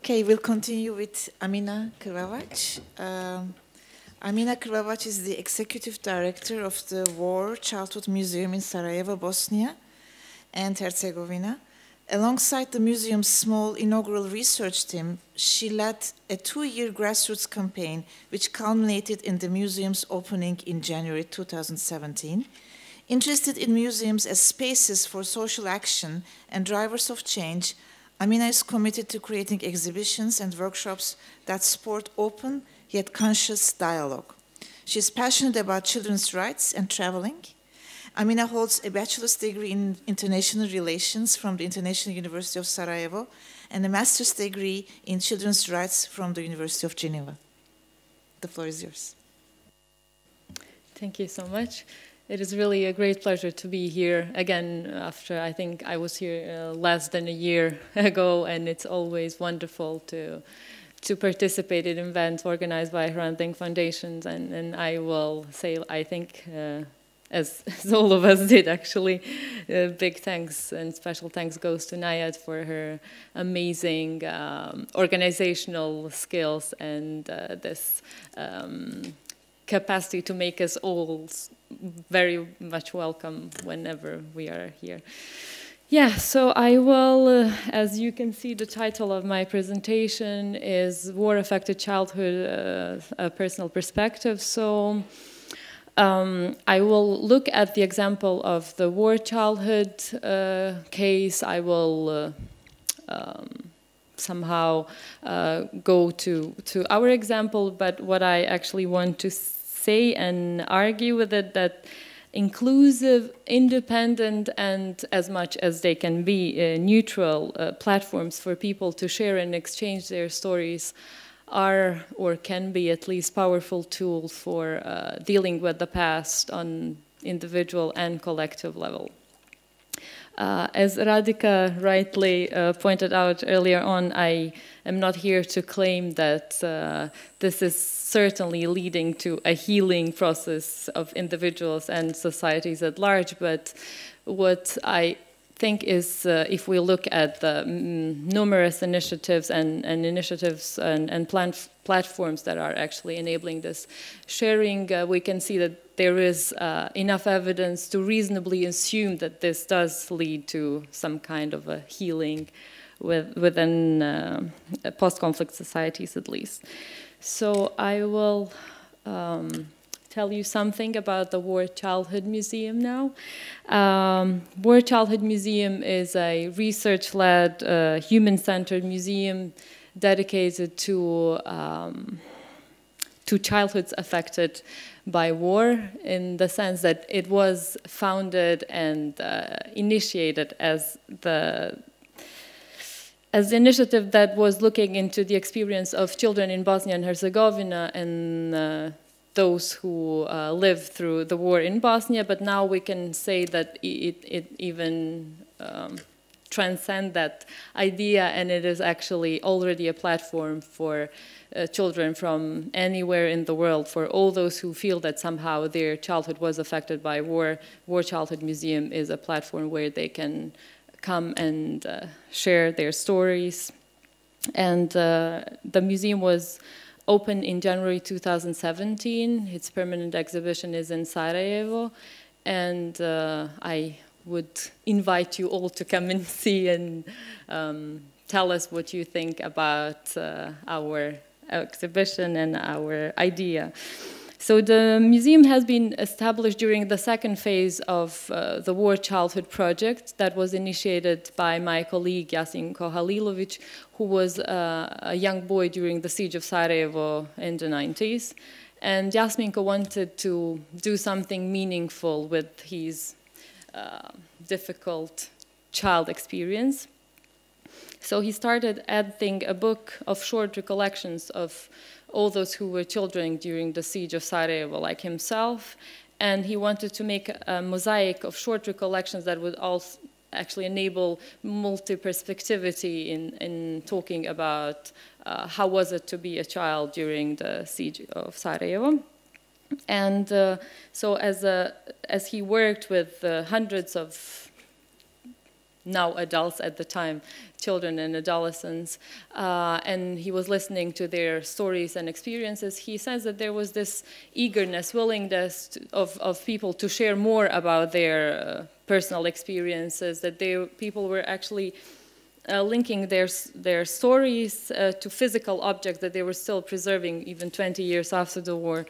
Okay, we'll continue with Amina Krvavac. Amina Krvavac is the executive director of the War Childhood Museum in Sarajevo, Bosnia and Herzegovina. Alongside the museum's small inaugural research team, she led a 2-year grassroots campaign which culminated in the museum's opening in January 2017. Interested in museums as spaces for social action and drivers of change, Amina is committed to creating exhibitions and workshops that support open yet conscious dialogue. She is passionate about children's rights and traveling. Amina holds a bachelor's degree in international relations from the International University of Sarajevo and a master's degree in children's rights from the University of Geneva. The floor is yours. Thank you so much. It is really a great pleasure to be here again after I think I was here less than a year ago, and it's always wonderful to participate in events organized by Hrant Dink Foundations, and I will say, I think, as all of us did actually, big thanks and special thanks goes to Nayat for her amazing organizational skills and this capacity to make us all very much welcome whenever we are here. Yeah, so I will, as you can see, the title of my presentation is War-Affected Childhood, a Personal Perspective. So I will look at the example of the war childhood case. I will somehow go to our example, but what I actually want to say and argue with it, that inclusive, independent, and as much as they can be neutral platforms for people to share and exchange their stories are, or can be at least, powerful tools for dealing with the past on individual and collective level. As Radhika rightly pointed out earlier on, I am not here to claim that this is certainly leading to a healing process of individuals and societies at large, but what I think is if we look at the numerous initiatives and platforms that are actually enabling this sharing, we can see that there is enough evidence to reasonably assume that this does lead to some kind of a healing within post-conflict societies at least. So I will tell you something about the War Childhood Museum now. War Childhood Museum is a research-led, human-centered museum dedicated to childhoods affected by war, in the sense that it was founded and initiated as the initiative that was looking into the experience of children in Bosnia and Herzegovina and those who lived through the war in Bosnia, but now we can say that it even transcends that idea, and it is actually already a platform for children from anywhere in the world, for all those who feel that somehow their childhood was affected by war. War Childhood Museum is a platform where they can come and share their stories. And the museum was opened in January 2017. Its permanent exhibition is in Sarajevo, and I would invite you all to come and see and tell us what you think about our exhibition and our idea. So the museum has been established during the second phase of the War Childhood Project that was initiated by my colleague Jasinko Halilovic, who was a young boy during the siege of Sarajevo in the 90s. And Jasminko wanted to do something meaningful with his difficult child experience. So he started editing a book of short recollections of all those who were children during the siege of Sarajevo, like himself, and he wanted to make a mosaic of short recollections that would also actually enable multi-perspectivity in talking about how was it to be a child during the siege of Sarajevo. And so as he worked with hundreds of now adults, at the time children and adolescents, and he was listening to their stories and experiences. He says that there was this eagerness, willingness of people to share more about their personal experiences, that people were actually linking their stories to physical objects that they were still preserving even 20 years after the war.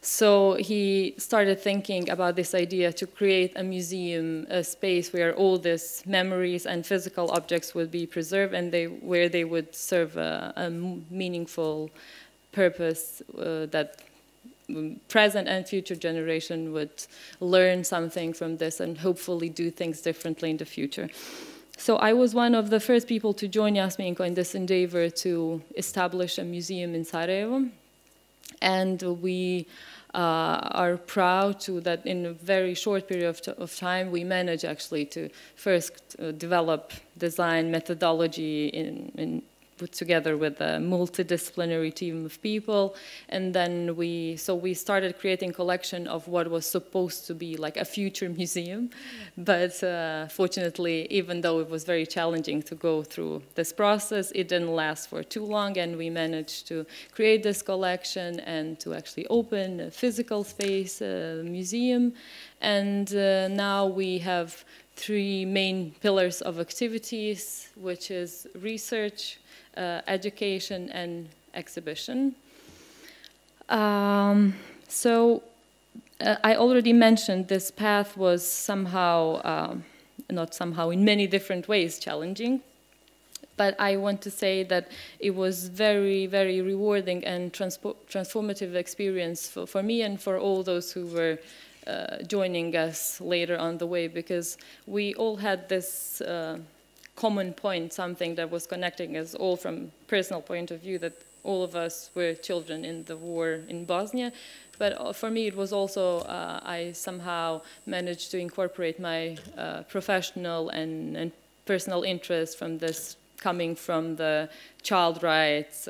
So he started thinking about this idea to create a museum, a space where all these memories and physical objects would be preserved, and where they would serve a meaningful purpose that present and future generation would learn something from this and hopefully do things differently in the future. So I was one of the first people to join Jasminko in this endeavor to establish a museum in Sarajevo. And we are proud that in a very short period of time, we managed actually to first develop design methodology put together with a multidisciplinary team of people, and then we started creating collection of what was supposed to be like a future museum, but fortunately, even though it was very challenging to go through this process, it didn't last for too long, and we managed to create this collection and to actually open a physical space, a museum, and now we have 3 main pillars of activities, which is research, education, and exhibition. I already mentioned this path was somehow, not somehow, in many different ways challenging, but I want to say that it was very, very rewarding and transformative experience for me and for all those who were joining us later on the way, because we all had this common point, something that was connecting us all from personal point of view, that all of us were children in the war in Bosnia. But for me, it was also, I somehow managed to incorporate my professional and personal interest from this, coming from the child rights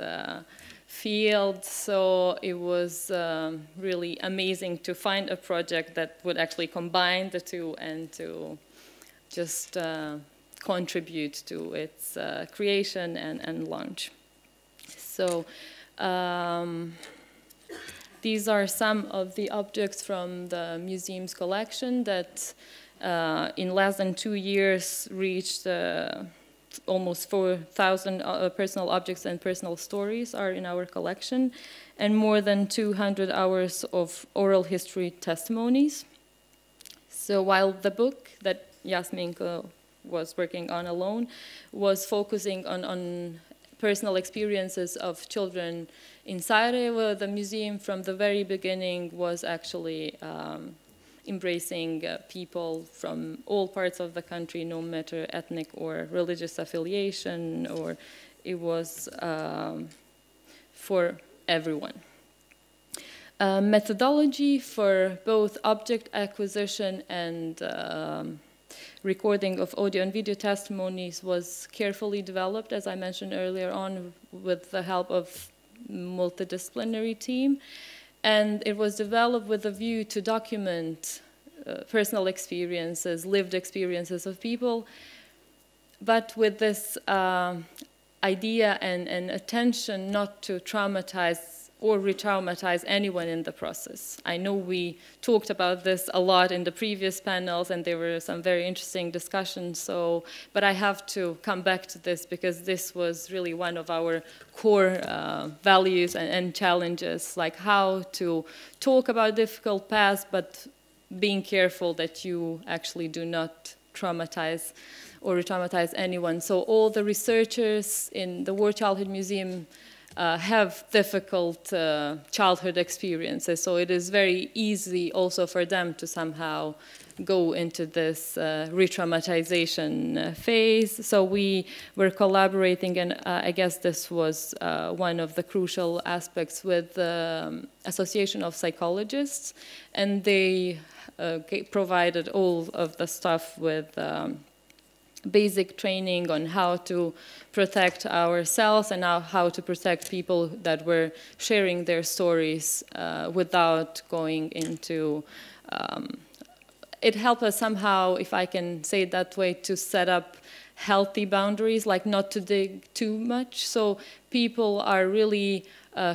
field. So it was really amazing to find a project that would actually combine the two and to just contribute to its creation and launch. So these are some of the objects from the museum's collection that in less than 2 years reached almost 4,000 personal objects and personal stories are in our collection, and more than 200 hours of oral history testimonies. So while the book that Jasminko was working on alone was focusing on personal experiences of children in Sarajevo, the museum from the very beginning was actually embracing people from all parts of the country, no matter ethnic or religious affiliation, or it was for everyone. Methodology for both object acquisition and recording of audio and video testimonies was carefully developed, as I mentioned earlier on, with the help of multidisciplinary team. And it was developed with a view to document personal experiences, lived experiences of people, but with this idea and attention not to traumatize or re-traumatize anyone in the process. I know we talked about this a lot in the previous panels, and there were some very interesting discussions, but I have to come back to this because this was really one of our core values and challenges, like how to talk about difficult past, but being careful that you actually do not traumatize or re-traumatize anyone. So all the researchers in the War Childhood Museum have difficult childhood experiences, so it is very easy also for them to somehow go into this re-traumatization phase. So we were collaborating, and I guess this was one of the crucial aspects with the Association of Psychologists, and they provided all of the stuff with basic training on how to protect ourselves and how to protect people that were sharing their stories without going into it helped us somehow, if I can say it that way, to set up healthy boundaries, like not to dig too much. So people are really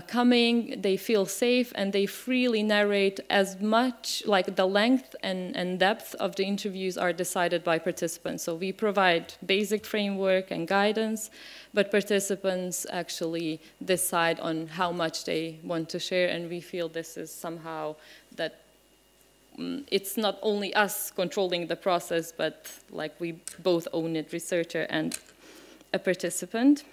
coming, they feel safe, and they freely narrate as much, like the length and depth of the interviews are decided by participants. So we provide basic framework and guidance, but participants actually decide on how much they want to share, and we feel this is somehow that it's not only us controlling the process, but like we both own it, researcher and a participant.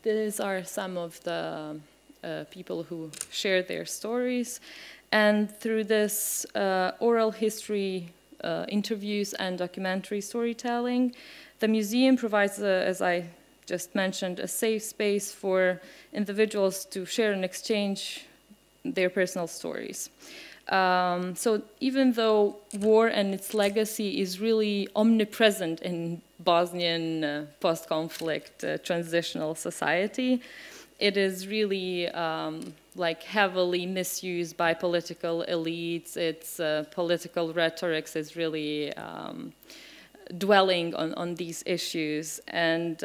These are some of the people who share their stories. And through this oral history interviews and documentary storytelling, the museum provides, as I just mentioned, a safe space for individuals to share and exchange their personal stories. So even though war and its legacy is really omnipresent in Bosnian post-conflict transitional society, it is really like heavily misused by political elites. Its political rhetoric is really dwelling on these issues. And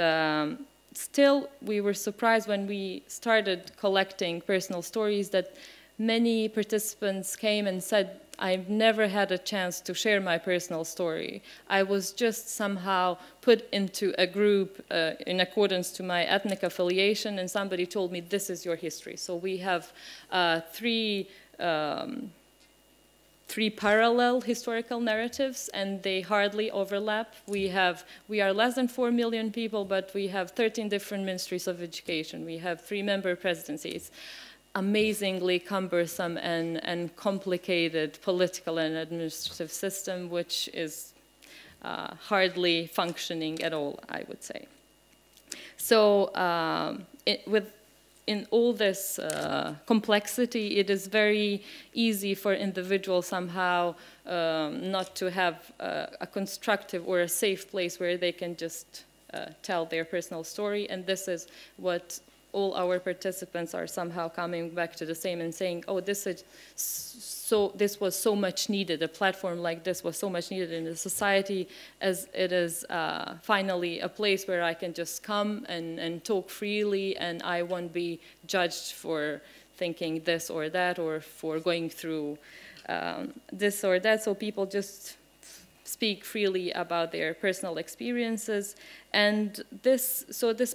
still, we were surprised when we started collecting personal stories that many participants came and said, I've never had a chance to share my personal story. I was just somehow put into a group in accordance to my ethnic affiliation, and somebody told me, this is your history. So we have three parallel historical narratives, and they hardly overlap. We are less than 4 million people, but we have 13 different ministries of education. We have 3-member presidencies. Amazingly cumbersome and complicated political and administrative system, which is hardly functioning at all, I would say. So in all this complexity, it is very easy for individuals somehow not to have a constructive or a safe place where they can just tell their personal story, and this is what all our participants are somehow coming back to the same and saying, oh, this was so much needed. A platform like this was so much needed in the society, as it is finally a place where I can just come and talk freely, and I won't be judged for thinking this or that, or for going through this or that. So people just speak freely about their personal experiences, and this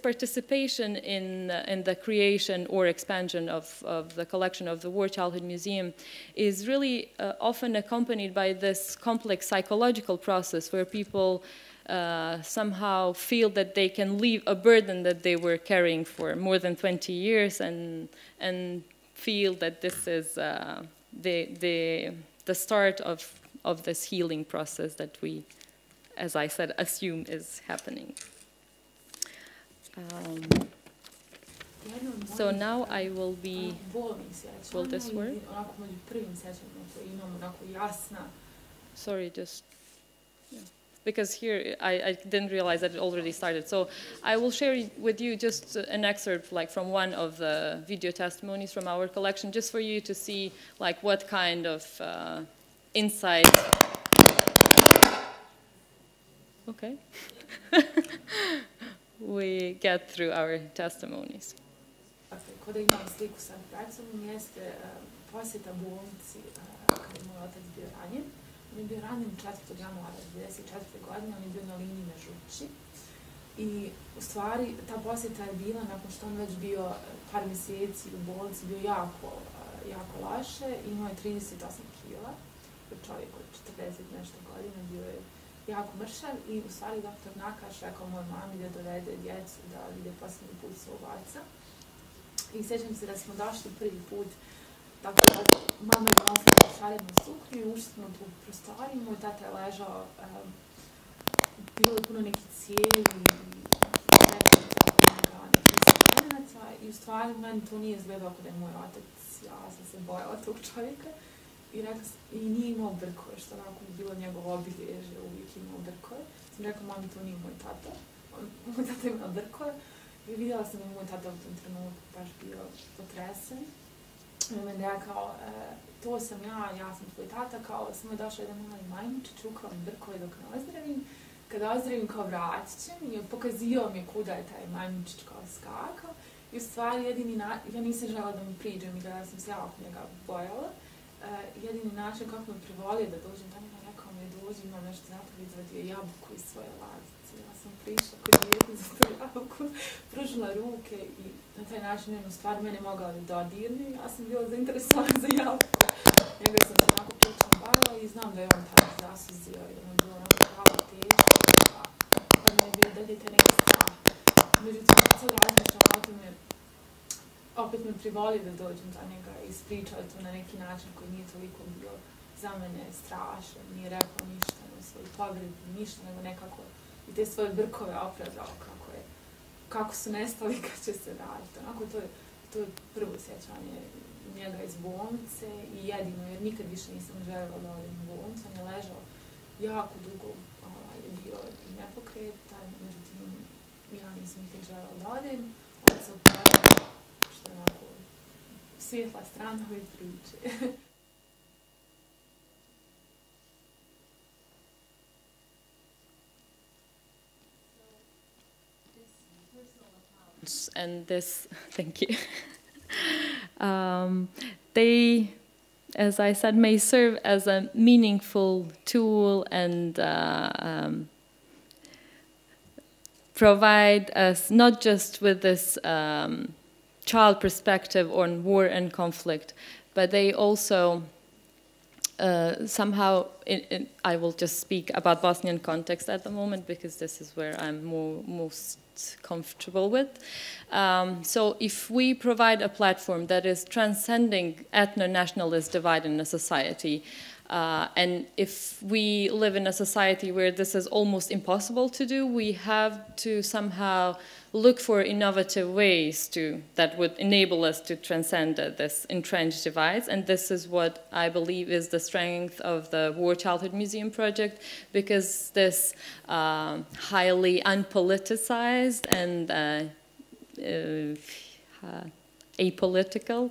participation in the creation or expansion of the collection of the War Childhood Museum is really often accompanied by this complex psychological process where people somehow feel that they can leave a burden that they were carrying for more than 20 years and feel that this is the start of this healing process that we, as I said, assume is happening. So now I will be, will this work? Sorry, just, yeah. Because here I didn't realize that it already started. So I will share with you just an excerpt like from one of the video testimonies from our collection, just for you to see like what kind of insight. Okay. We get through our testimonies. Kada imam sliku sad pred sobom, jeste posjeta bolnici kada je moj otac bio ranjen. On je bio ranjen 4. januara 1994. godine, on je bio na liniji na žuči. I u stvari ta posjeta je bila nakon što on već bio par mjeseci u bolnici, bio jako loše, imao je 38 kila. Čovjek od 40 nešto godina, bio je jako mršav i u stvari doktor Nakaš rekao mojoj mami da dovede djecu da vide posljednji put svog oca. I sjećam se da smo došli prvi put, tako da mama je nosila šarenu suknju i ušli smo tu prostoriju, moj tata je ležao, bilo je puno nekih cijevi i nekih sremenaca i u stvari meni to nije izgledao kao da je moj otac, ja sam se bojala tog čovjeka. I nije imao brkove, što onako bi bilo njegovo obilježje, uvijek imao brkove. Sam rekao, mami, to nije moj tata. Moj tata ima brkove. I vidjela sam da moj tata u tom trenutku baš bio potresen. on je meni rekao, to sam ja sam tvoj tata, kao samo je došao jedan mali majmučić, čukao mi brkove dok ne ozdravim. Kada ozdravim, kao vratit će mi, pokazio mi kuda je taj majmučić kao skakao. I u stvari, ja nisam žela da mi priđem i da ja sam se jako njega bojala. Jedini način kako me privolio da dođem tamo, rekao mi je dođi, imam nešto za to, izvadio jabuku iz svoje lazice. Ja sam prišla kod dijete za tu jabuku, pružila ruke i na taj način jednu stvar mene mogao da dodirne. Ja sam bila zainteresovana za jabuku. Njega sam se onako pričom bavila i znam da je on tada zasuzio i da mu je bilo onako pravo teško, pa mi je bilo dalje te neke strah. Međutim, kad sad razmišljam o tome, opet me privoli da dođem za njega i ispričao to na neki način koji nije toliko bio za mene strašan, nije rekao ništa, ne svoju povredu, ništa, nego nekako i te svoje brkove opravdao kako su nestali kad će se raditi. Onako, to je prvo sjećanje njega iz bolnice i jedino, jer nikad više nisam željela da odem u bolnicu. On je ležao jako dugo, je bio nepokretan, međutim, ja nisam nikad željela da odem. On se oporavio, što je onako svijetla strana ove priče. And this, thank you. They, as I said, may serve as a meaningful tool and provide us not just with this child perspective on war and conflict, but they also somehow, I will just speak about Bosnian context at the moment because this is where I'm most comfortable with. So if we provide a platform that is transcending ethno-nationalist divide in a society, and if we live in a society where this is almost impossible to do, we have to somehow look for innovative ways that would enable us to transcend this entrenched divides. And this is what I believe is the strength of the War Childhood Museum project, because this highly unpoliticized and apolitical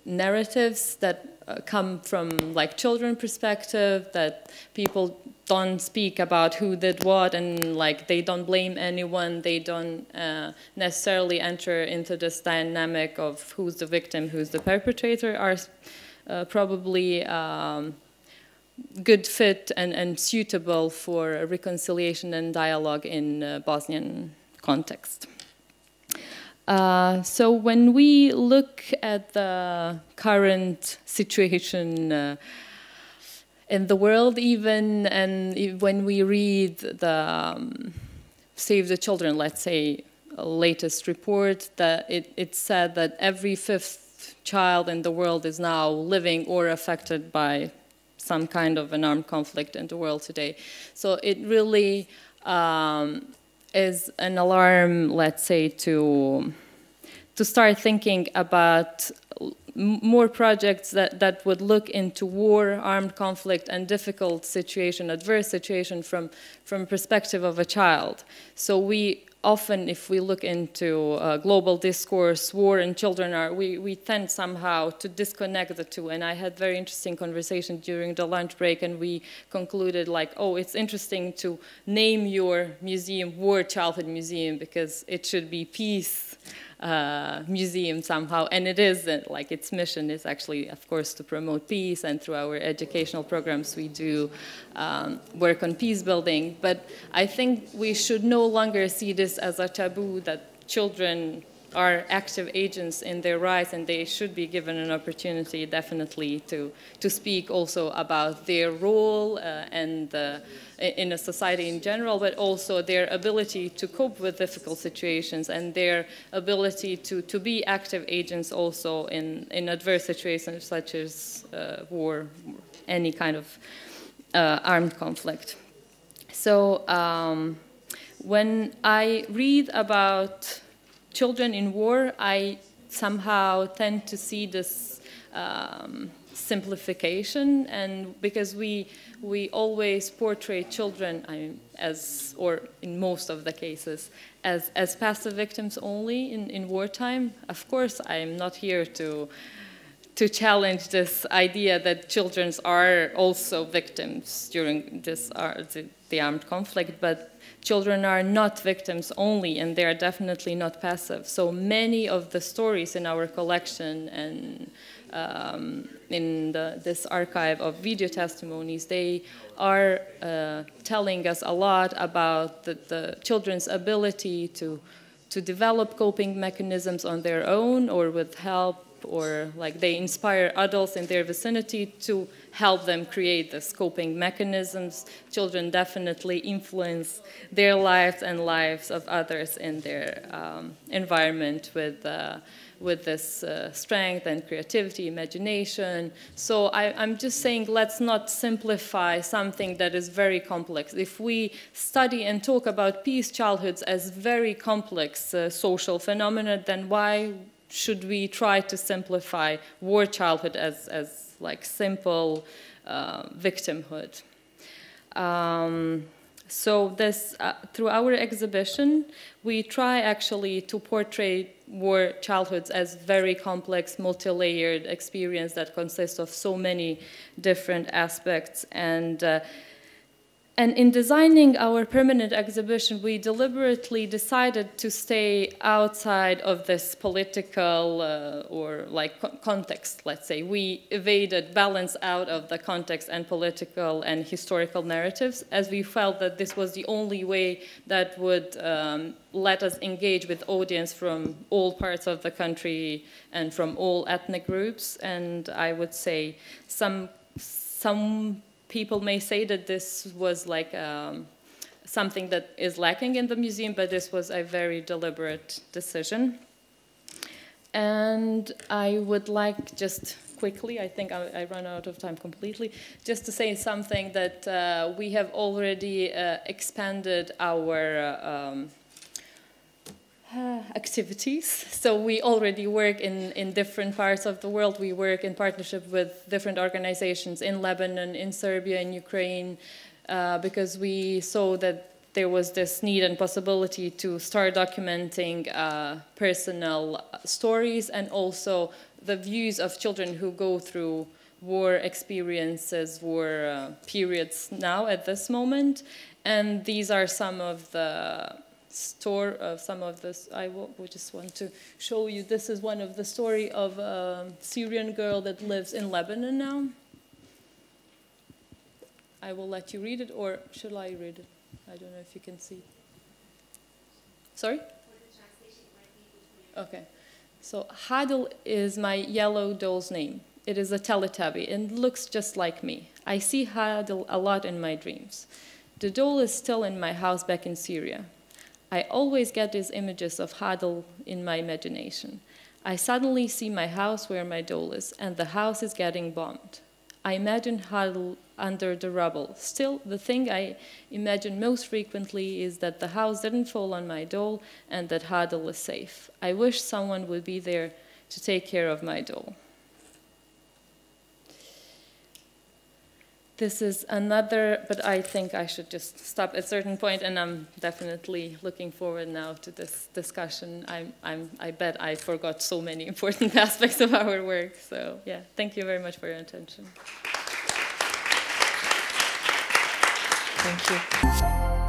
narratives that come from like children perspective, that people don't speak about who did what, and like they don't blame anyone, they don't necessarily enter into this dynamic of who's the victim, who's the perpetrator, are probably good fit and suitable for reconciliation and dialogue in Bosnian context. So when we look at the current situation in the world even, and when we read the Save the Children, let's say, latest report, that it said that every 5th child in the world is now living or affected by some kind of an armed conflict in the world today. So it really is an alarm, let's say, to start thinking about more projects that would look into war, armed conflict, and difficult situation, adverse situation from perspective of a child. So we often, if we look into global discourse, war and children, we tend somehow to disconnect the two. And I had very interesting conversation during the lunch break, and we concluded like, oh, it's interesting to name your museum War Childhood Museum because it should be peace museum somehow, and it is, like its mission is actually, of course, to promote peace, and through our educational programs we do work on peace building. But I think we should no longer see this as a taboo, that children are active agents in their rights, and they should be given an opportunity, definitely, to speak also about their role and in a society in general, but also their ability to cope with difficult situations and their ability to be active agents also in adverse situations such as war, any kind of armed conflict. So when I read about children in war, I somehow tend to see this simplification, and because we always portray children, or in most of the cases, as passive victims only in wartime. Of course, I'm not here to challenge this idea that children are also victims during the armed conflict, but children are not victims only, and they are definitely not passive. So many of the stories in our collection and in this archive of video testimonies, they are telling us a lot about the children's ability to develop coping mechanisms on their own or with help, or like they inspire adults in their vicinity to help them create these coping mechanisms. Children definitely influence their lives and lives of others in their environment with this strength and creativity, imagination. So I'm just saying, let's not simplify something that is very complex. If we study and talk about peace childhoods as very complex social phenomena, then why should we try to simplify war childhood as like simple victimhood? So this, through our exhibition, we try actually to portray war childhoods as very complex, multi-layered experience that consists of so many different aspects. And in designing our permanent exhibition, we deliberately decided to stay outside of this political or like context, let's say. We evaded balance out of the context and political and historical narratives, as we felt that this was the only way that would let us engage with audience from all parts of the country and from all ethnic groups. And I would say some people may say that this was like something that is lacking in the museum, but this was a very deliberate decision. And I would like just quickly, I think I run out of time completely, just to say something that we have already expanded our activities. So we already work in different parts of the world. We work in partnership with different organizations in Lebanon, in Serbia, in Ukraine, because we saw that there was this need and possibility to start documenting personal stories and also the views of children who go through war experiences, war periods now at this moment. And these are some of the some of this. We just want to show you. This is one of the story of a Syrian girl that lives in Lebanon now. I will let you read it, or should I read it? I don't know if you can see. Sorry? Okay. So Hadel is my yellow doll's name. It is a Teletubby and looks just like me. I see Hadel a lot in my dreams. The doll is still in my house back in Syria. I always get these images of Hadel in my imagination. I suddenly see my house where my doll is, and the house is getting bombed. I imagine Hadel under the rubble. Still, the thing I imagine most frequently is that the house didn't fall on my doll and that Hadel is safe. I wish someone would be there to take care of my doll. This is another, but I think I should just stop at a certain point, and I'm definitely looking forward now to this discussion. I bet I forgot so many important aspects of our work. So yeah, thank you very much for your attention. Thank you.